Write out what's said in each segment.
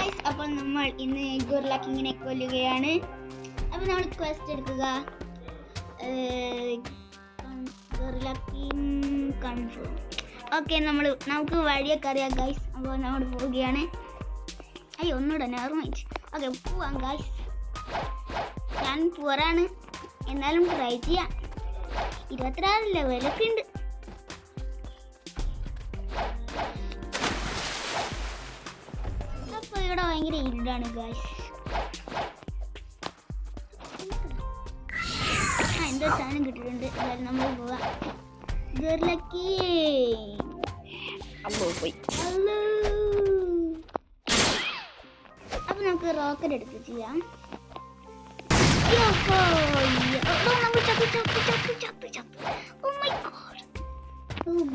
Guys, അപ്പോൾ നമ്മൾ ഇന്ന് ഗൊറില്ല കിങ്ങിനെ കൊല്ലുകയാണ്. അപ്പോൾ നമ്മൾ ക്വസ്റ്റ് എടുക്കുക, ഗൊറില്ല കിങ് കൺഫേം. ഓക്കെ, നമുക്ക് വഴിയൊക്കെ അറിയാം ഗൈസ്. അപ്പോൾ നമ്മൾ പോവുകയാണ്. അയ്യോ, ഒന്നുകൂടെ നോർമൈറ്റ്. ഓക്കെ, പോവാം ഗൈസ്. ഞാൻ പോരാണ്, എന്നാലും ട്രൈ ചെയ്യാം. 26 ലെവലൊക്കെ ഉണ്ട്. അപ്പോൾ ഇവിടെ ഭയങ്കര ഇരുടാണ് ഗൈസ്. എന്തോ സാധനം കിട്ടിയിട്ടുണ്ട്. എന്നാലും നമ്മൾ പോവാം. ഗൊറില്ല കിങ് പോയി. അപ്പൊ നമുക്ക് റോക്കറ്റ് എടുത്ത് ചെയ്യാം.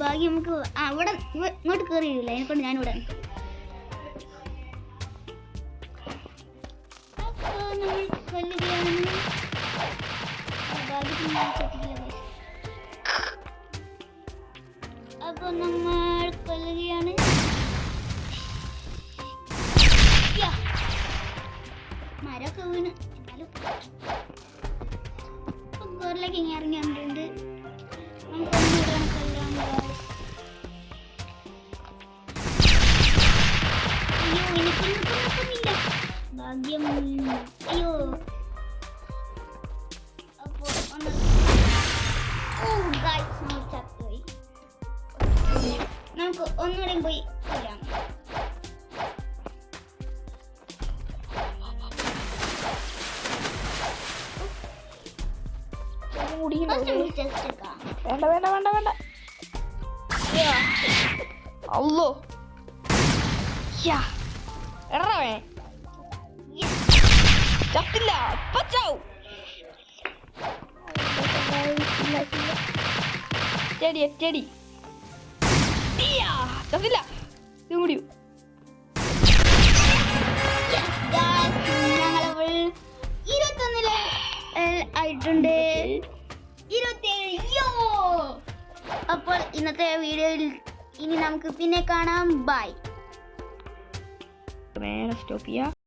ഭാഗ്യം നമുക്ക് അവിടെ ഇങ്ങോട്ട് കയറിയില്ല. അതിനെക്കൊണ്ട് ഞാനിവിടെ നമ്മൾ കൊല്ലുകയാണ്. അപ്പൊ നമ്മൾ കൊല്ലുകയാണ്. മരമൊക്കെ വീണ്. എന്നാലും ഗൊറില്ല കിങ് ഇറങ്ങി വന്നിട്ടുണ്ട്. നമുക്കൊന്നും കൊല്ലാൻ. അയ്യോ, എനിക്കൊന്നില്ല. ഭാഗ്യം. അയ്യോ, അപ്പോ ചത്തുപോയി. നമുക്ക് ഒന്നുകൂടെ പോയി കൊല്ലാം. വേണ്ട. അല്ലോ എറവേ ചത്തില്ല. ചെടി ചത്തില്ല. ഇത് കൂടി ഞങ്ങളവൾ 21 ആയിട്ടുണ്ട്. 27. അപ്പോൾ ഇന്നത്തെ വീഡിയോയിൽ ഇനി നമുക്ക് പിന്നെ കാണാം. ബൈ. നേരെ സ്റ്റോപ്പ് ചെയ്യാം.